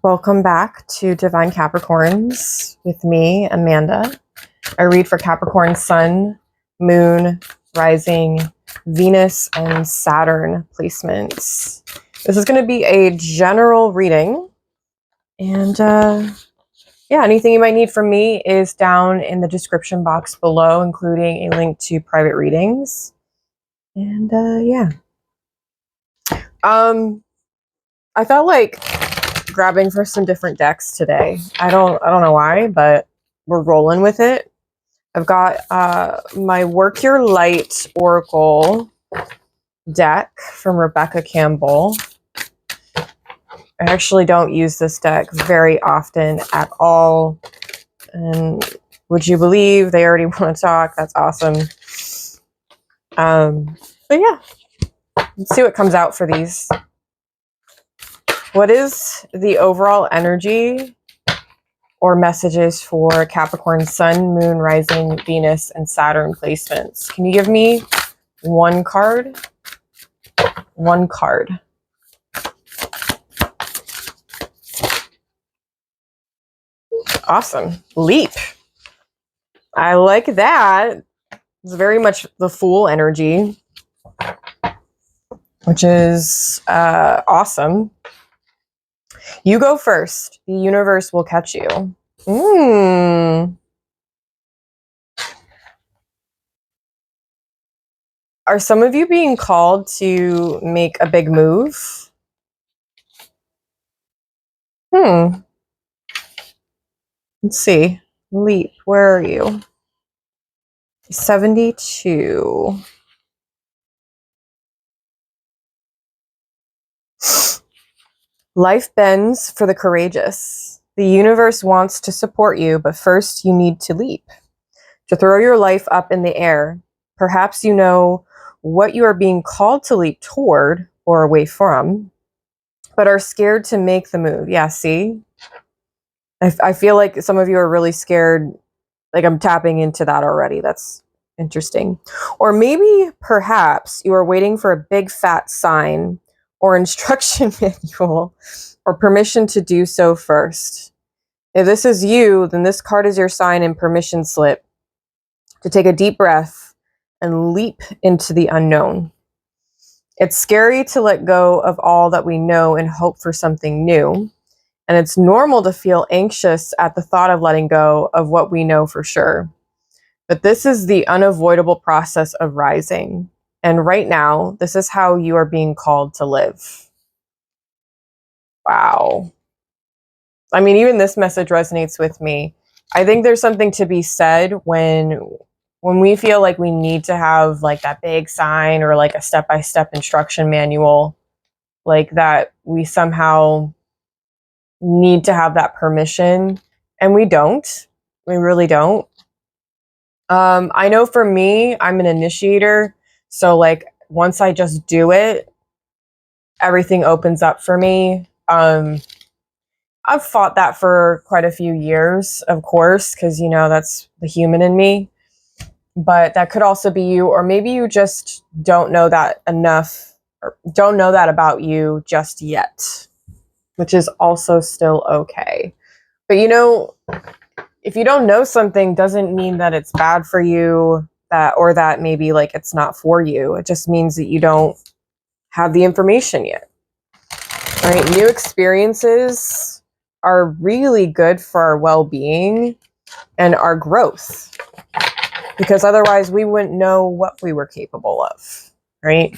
Welcome back to Divine Capricorns with me, Amanda. I read for Capricorn Sun, Moon, Rising, Venus, and Saturn placements. This is going to be a general reading. And yeah, anything you might need from me is down in the description box below, including a link to private readings. And yeah. I felt like grabbing for some different decks today. I don't know why, but we're rolling with it. I've got my Work Your Light Oracle deck from Rebecca Campbell. I actually don't use this deck very often at all. And would you believe they already want to talk? That's awesome. But yeah, let's see what comes out for these. What is the overall energy or messages for Capricorn Sun, Moon, Rising, Venus, and Saturn placements? Can you give me one card? One card. Awesome. Leap. I like that. It's very much the Fool energy, which is awesome. You go first. The universe will catch you. Are some of you being called to make a big move? Let's see. Leap, where are you? 72. Life bends for the courageous. The universe wants to support you, but first you need to leap. To throw your life up in the air. Perhaps you know what you are being called to leap toward or away from, but are scared to make the move. Yeah, see? I feel like some of you are really scared. Like I'm tapping into that already. That's interesting. Or maybe, perhaps, you are waiting for a big fat sign or instruction manual or permission to do so first. If this is you, then this card is your sign and permission slip to take a deep breath and leap into the unknown. It's scary to let go of all that we know and hope for something new. And it's normal to feel anxious at the thought of letting go of what we know for sure. But this is the unavoidable process of rising. And right now, this is how you are being called to live. Wow. I mean, even this message resonates with me. I think there's something to be said when we feel like we need to have like that big sign or like a step-by-step instruction manual, like that we somehow need to have that permission, and we don't. We really don't. I know for me, I'm an initiator, so like once I just do it, everything opens up for me. I've fought that for quite a few years, of course, because you know that's the human in me. But that could also be you, or maybe you just don't know that enough, or don't know that about you just yet, which is also still okay. But you know, if you don't know something, doesn't mean that it's bad for you, or that maybe like it's not for you. It just means that you don't have the information yet. Right? New experiences are really good for our well-being and our growth, because otherwise we wouldn't know what we were capable of, right?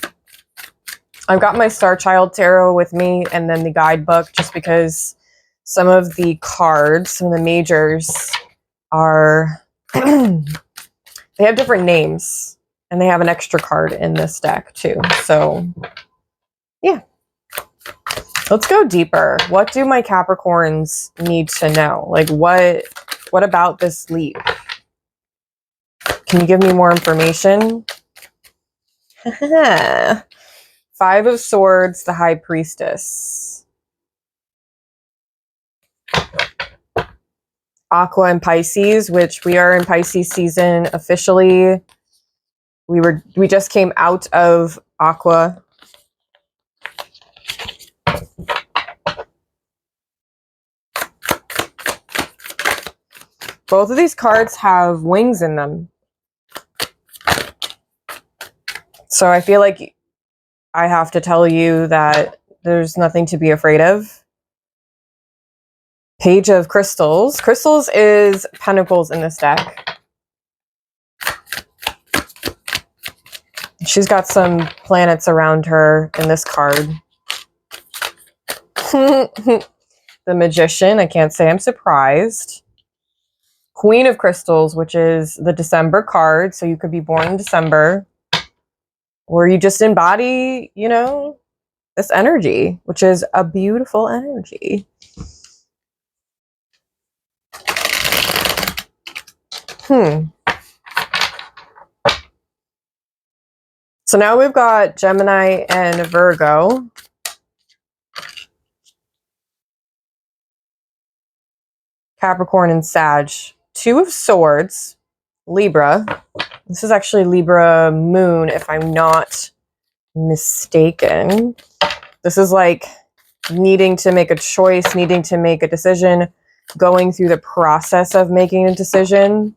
I've got my Star Child Tarot with me and then the guidebook, just because some of the cards, some of the majors are, they have different names, and they have an extra card in this deck too. So yeah, let's go deeper. What do my Capricorns need to know? Like what about this leap? Can you give me more information? 5 of Swords, the High Priestess. Aqua and Pisces, which we are in Pisces season officially. We just came out of Aqua. Both of these cards have wings in them. So I feel like I have to tell you that there's nothing to be afraid of. Page of Crystals. Crystals is Pentacles in this deck. She's got some planets around her in this card. The Magician. I can't say I'm surprised. Queen of Crystals, which is the December card. So you could be born in December. Or you just embody, you know, this energy, which is a beautiful energy. So now we've got Gemini and Virgo. Capricorn and Sag. Two of Swords. Libra. This is actually Libra Moon, if I'm not mistaken. This is like needing to make a choice, needing to make a decision, going through the process of making a decision,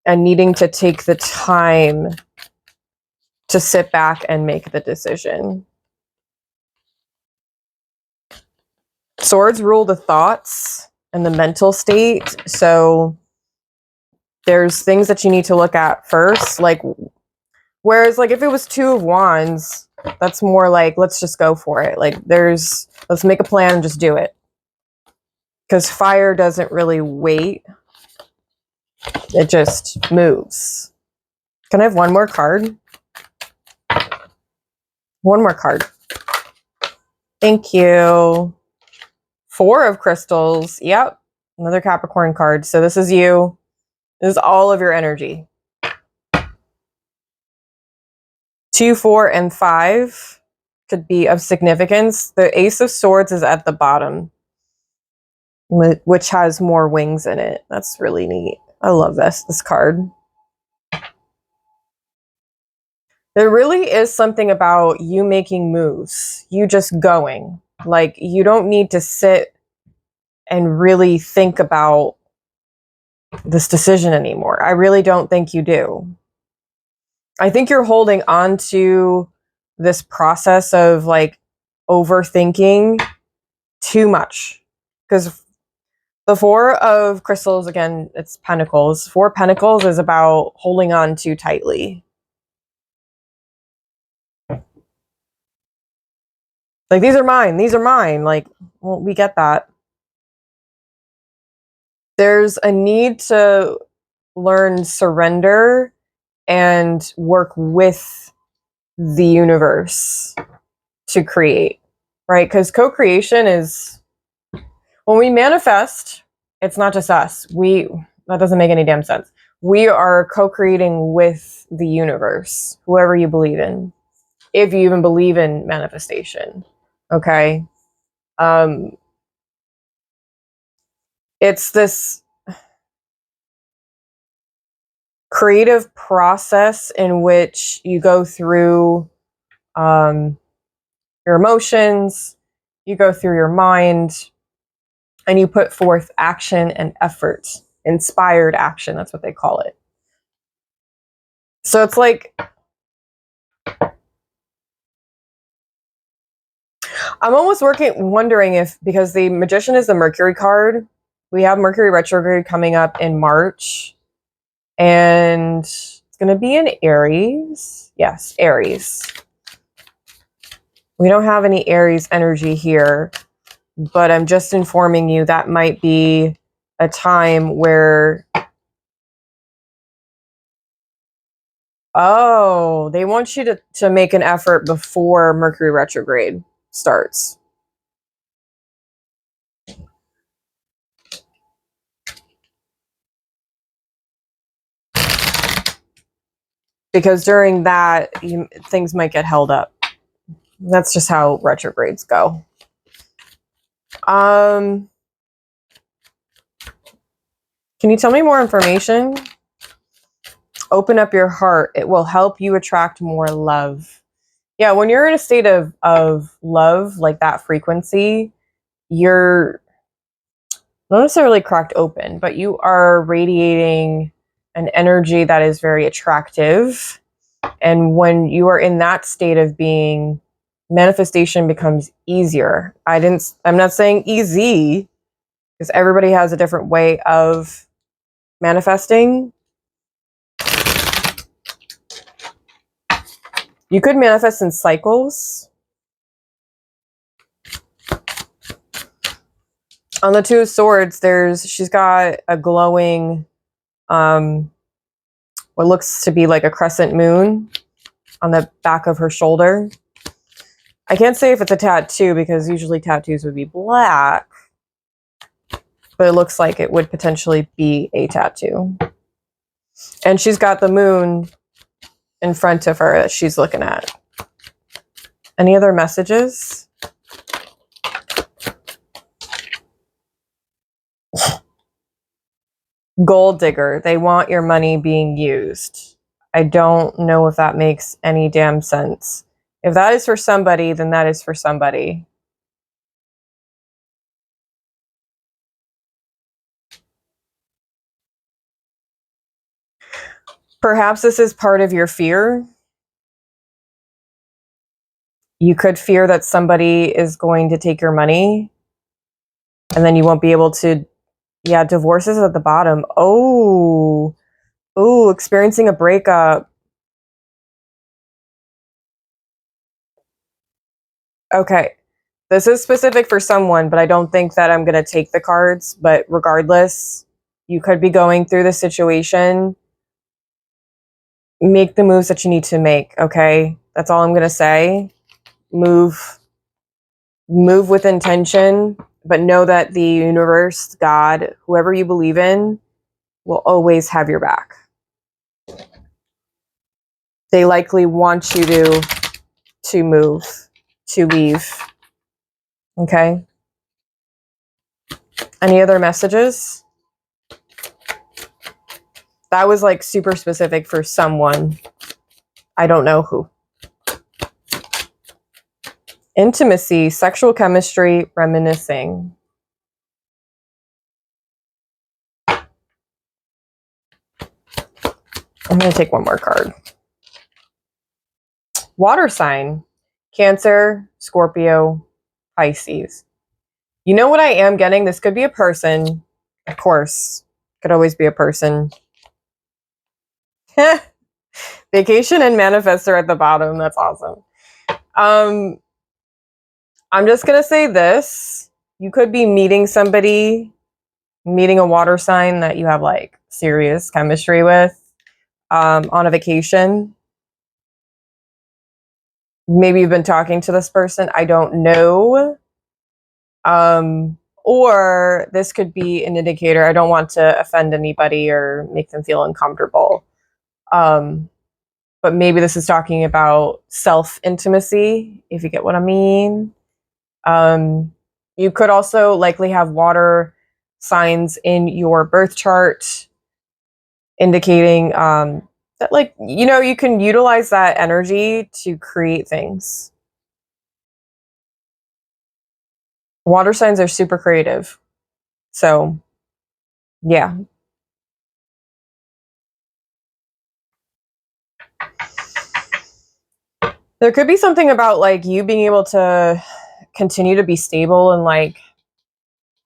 and needing to take the time to sit back and make the decision. Swords rule the thoughts and the mental state. So there's things that you need to look at first. Like, whereas like if it was Two of Wands, that's more like, let's just go for it. Like let's make a plan and just do it. Because fire doesn't really wait. It just moves. Can I have one more card? One more card. Thank you. Four of Crystals. Yep. Another Capricorn card. So this is you. This is all of your energy. 2, 4, and 5 could be of significance. The Ace of Swords is at the bottom, which has more wings in it. That's really neat. I love this card. There really is something about you making moves. You just going. Like, you don't need to sit and really think about this decision anymore. I really don't think you do. I think you're holding on to this process of like overthinking too much. Because the Four of Crystals, again, it's Pentacles. Four Pentacles is about holding on too tightly. Like, these are mine. These are mine. Like, well, we get that. There's a need to learn surrender and work with the universe to create, right? Because co-creation is, when we manifest, it's not just us. That doesn't make any damn sense. We are co-creating with the universe, whoever you believe in, if you even believe in manifestation. Okay. It's this creative process in which you go through your emotions, you go through your mind, and you put forth action and effort. Inspired action, that's what they call it. So it's like, I'm almost wondering if, because the Magician is the Mercury card, we have Mercury retrograde coming up in March, and it's going to be in Aries. Yes, Aries. We don't have any Aries energy here, but I'm just informing you that might be a time where, oh, they want you to make an effort before Mercury retrograde starts. Because during that, things might get held up. That's just how retrogrades go. Can you tell me more information? Open up your heart. It will help you attract more love. Yeah, when you're in a state of love, like that frequency, you're not necessarily cracked open, but you are radiating an energy that is very attractive. And when you are in that state of being, manifestation becomes easier. I'm not saying easy, because everybody has a different way of manifesting. You could manifest in cycles. On the Two of Swords, she's got a glowing, what looks to be like a crescent moon on the back of her shoulder. I can't say if it's a tattoo because usually tattoos would be black, but it looks like it would potentially be a tattoo. And she's got the moon in front of her that she's looking at. Any other messages? Gold digger. They want your money being used. I don't know if that makes any damn sense. If that is for somebody, then that is for somebody. Perhaps this is part of your fear. You could fear that somebody is going to take your money and then you won't be able to, yeah, divorces at the bottom. Oh, experiencing a breakup. Okay. This is specific for someone, but I don't think that I'm going to take the cards. But regardless, you could be going through the situation. Make the moves that you need to make, okay? That's all I'm going to say. Move with intention, but know that the universe, God, whoever you believe in, will always have your back. They likely want you to move, to leave. Okay? Any other messages? That was like super specific for someone. I don't know who. Intimacy, sexual chemistry, reminiscing. I'm going to take one more card. Water sign, Cancer, Scorpio, Pisces. You know what I am getting? This could be a person. Of course, could always be a person. Vacation and manifestor at the bottom. That's awesome. I'm just going to say this. You could be meeting somebody, meeting a water sign that you have like serious chemistry with on a vacation. Maybe you've been talking to this person. I don't know. Or this could be an indicator. I don't want to offend anybody or make them feel uncomfortable. But maybe this is talking about self-intimacy, if you get what I mean. You could also likely have water signs in your birth chart, indicating that, like, you know, you can utilize that energy to create things. Water signs are super creative. So, yeah. There could be something about like you being able to continue to be stable and like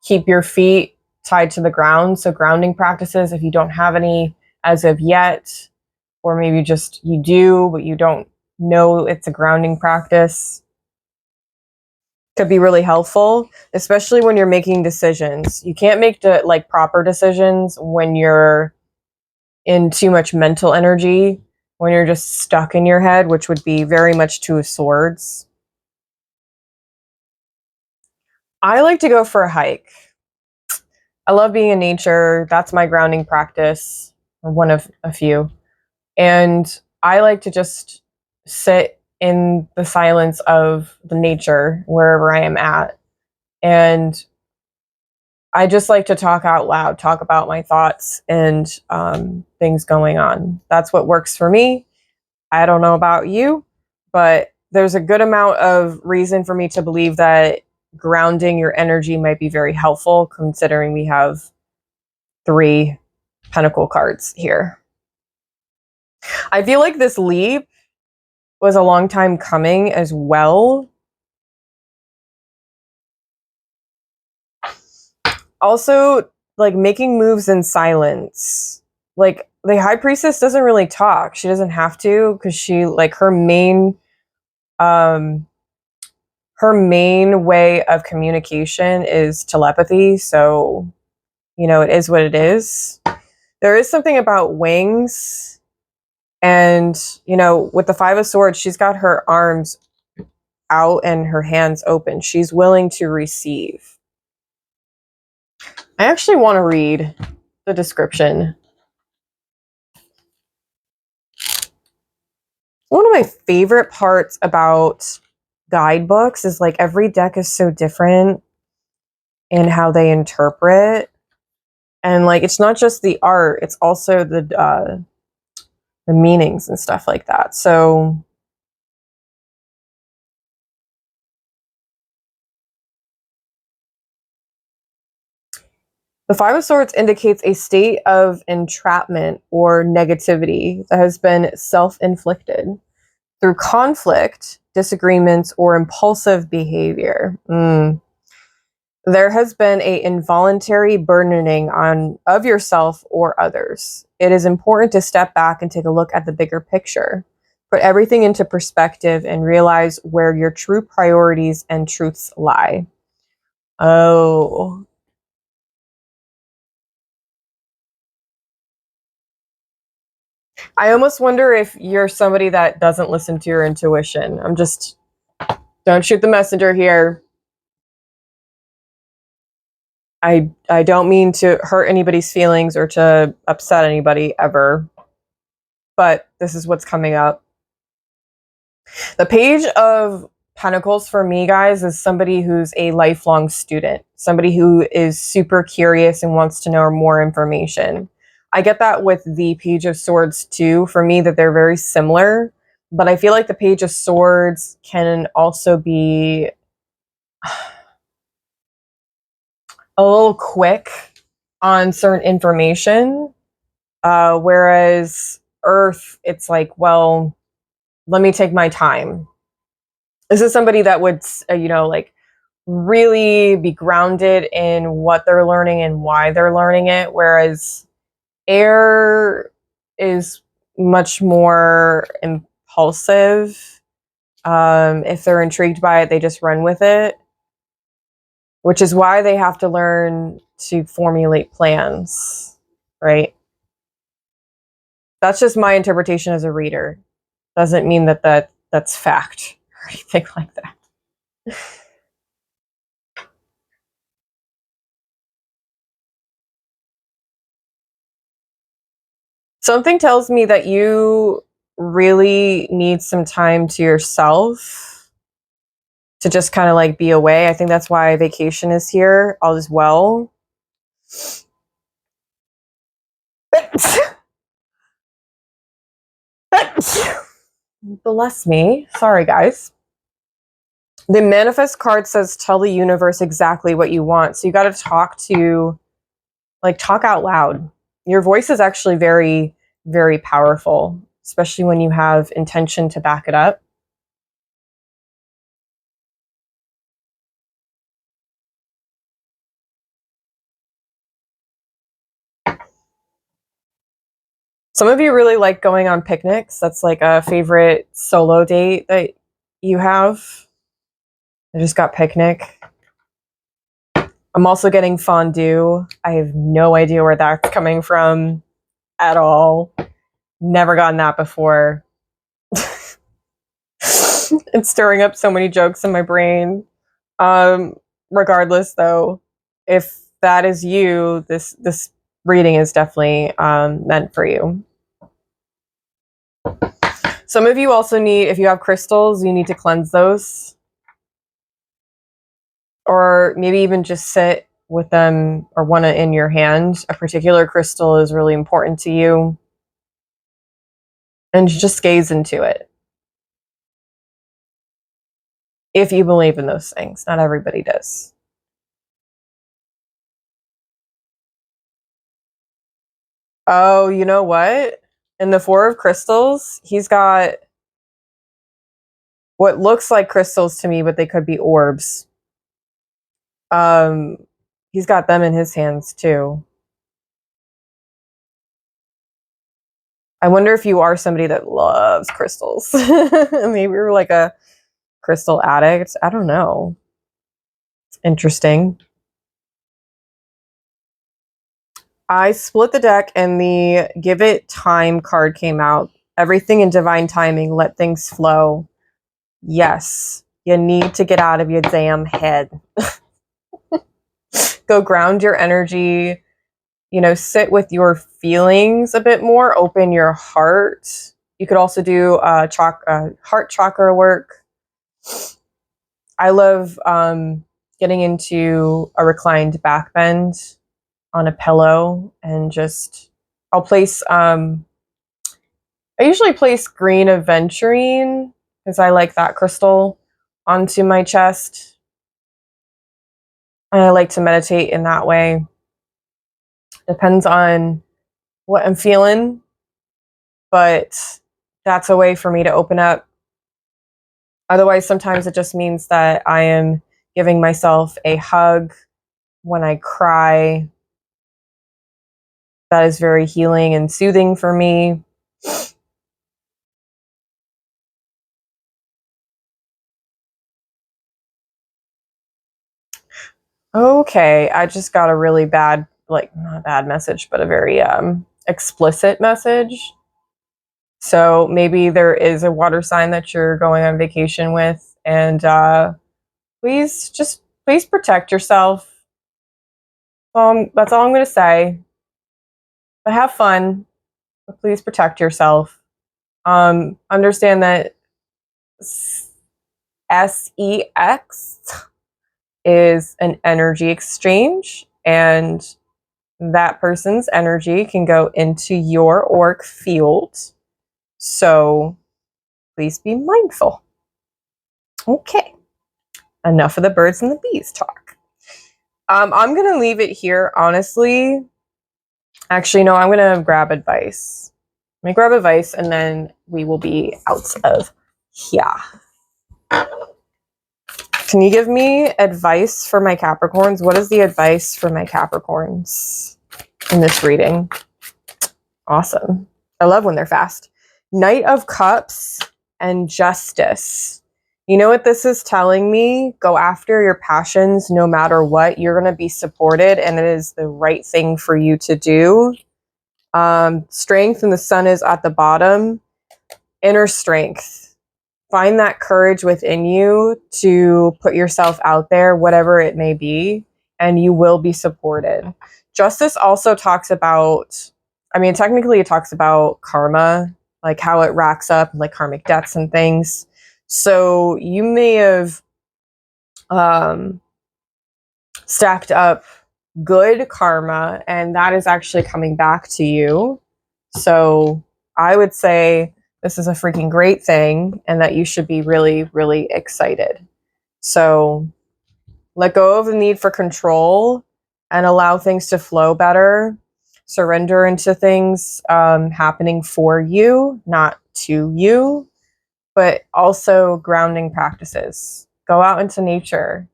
keep your feet tied to the ground. So grounding practices, if you don't have any as of yet, or maybe just you do, but you don't know it's a grounding practice, could be really helpful, especially when you're making decisions. You can't make like proper decisions when you're in too much mental energy, when you're just stuck in your head, which would be very much Two of Swords. I like to go for a hike. I love being in nature. That's my grounding practice, or one of a few. And I like to just sit in the silence of the nature wherever I am at. And I just like to talk out loud, talk about my thoughts and things going on. That's what works for me. I don't know about you, but there's a good amount of reason for me to believe that grounding your energy might be very helpful, considering we have 3 Pentacle cards here. I feel like this leap was a long time coming as well. Also, like, making moves in silence. Like, the High Priestess doesn't really talk. She doesn't have to, because she, like, her main way of communication is telepathy. So, you know, it is what it is. There is something about wings. And, you know, with the 5 of Swords, she's got her arms out and her hands open. She's willing to receive. I actually want to read the description. One of my favorite parts about guidebooks is, like, every deck is so different in how they interpret. And, like, it's not just the art, it's also the meanings and stuff like that. So the 5 of Swords indicates a state of entrapment or negativity that has been self-inflicted through conflict, disagreements, or impulsive behavior. There has been an involuntary burdening of yourself or others. It is important to step back and take a look at the bigger picture. Put everything into perspective and realize where your true priorities and truths lie. Oh. I almost wonder if you're somebody that doesn't listen to your intuition. Don't shoot the messenger here. I don't mean to hurt anybody's feelings or to upset anybody ever, but this is what's coming up. The Page of Pentacles for me, guys, is somebody who's a lifelong student, somebody who is super curious and wants to know more information. I get that with the Page of Swords too, for me, that they're very similar, but I feel like the Page of Swords can also be a little quick on certain information, whereas Earth, it's like, well, let me take my time. This is somebody that would, you know, like, really be grounded in what they're learning and why they're learning it, whereas Air is much more impulsive. If they're intrigued by it, they just run with it, which is why they have to learn to formulate plans, right? That's just my interpretation as a reader. Doesn't mean that's fact or anything like that. Something tells me that you really need some time to yourself to just kind of, like, be away. I think that's why vacation is here all as well. Bless me. Sorry, guys. The Manifest card says tell the universe exactly what you want. So you got to talk out loud. Your voice is actually very, very powerful, especially when you have intention to back it up. Some of you really like going on picnics. That's like a favorite solo date that you have. I just got picnic. I'm also getting fondue. I have no idea where that's coming from at all. Never gotten that before. It's stirring up so many jokes in my brain. Regardless, though, if that is you, this reading is definitely meant for you. Some of you also need, if you have crystals, you need to cleanse those. Or maybe even just sit with them or one in your hand. A particular crystal is really important to you. And just gaze into it. if you believe in those things. Not everybody does. Oh, you know what? In the Four of Crystals, he's got what looks like crystals to me, but they could be orbs. Um, he's got them in his hands too. I wonder if you are somebody that loves crystals. Maybe you're like a crystal addict. I don't know. It's interesting. I split the deck and the Give It Time card came out. Everything in divine timing. Let things flow. Yes, you need to get out of your damn head. Go ground your energy. You know, sit with your feelings a bit more. Open your heart. You could also do heart chakra work. I love getting into a reclined back bend on a pillow and just I'll place I usually place green aventurine because I like that crystal onto my chest. And I like to meditate in that way. Depends on what I'm feeling, but that's a way for me to open up. Otherwise, sometimes it just means that I am giving myself a hug when I cry. That is very healing and soothing for me. Okay, I just got a really bad, like not a bad message, but a very explicit message. So maybe there is a water sign that you're going on vacation with, and please protect yourself. That's all I'm going to say. But have fun. But please protect yourself. Understand that sex is an energy exchange, and that person's energy can go into your auric field. So please be mindful. Okay. Enough of the birds and the bees talk. I'm going to leave it here, honestly. Actually, no, I'm going to grab advice. Let me grab advice, and then we will be out of here. Can you give me advice for my Capricorns? What is the advice for my Capricorns in this reading? Awesome. I love when they're fast. Knight of Cups and Justice. You know what this is telling me? Go after your passions no matter what. You're going to be supported, and it is the right thing for you to do. Strength, and the sun is at the bottom. Inner strength. Find that courage within you to put yourself out there, whatever it may be, and you will be supported. Justice also talks about, I mean, technically it talks about karma, like how it racks up, like karmic debts and things. So you may have stacked up good karma, and that is actually coming back to you. So I would say this is a freaking great thing, and that you should be really, really excited. So let go of the need for control and allow things to flow better. Surrender into things happening for you, not to you, but also grounding practices. Go out into nature,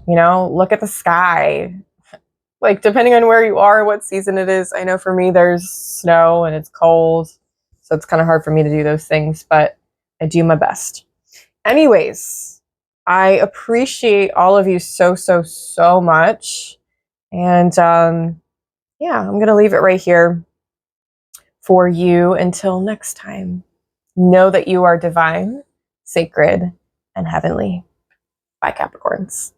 you know, look at the sky. Like, depending on where you are, what season it is. I know for me, there's snow and it's cold. So it's kind of hard for me to do those things, but I do my best. Anyways, I appreciate all of you so, so, so much. And yeah, I'm going to leave it right here for you until next time. Know that you are divine, sacred, and heavenly. Bye, Capricorns.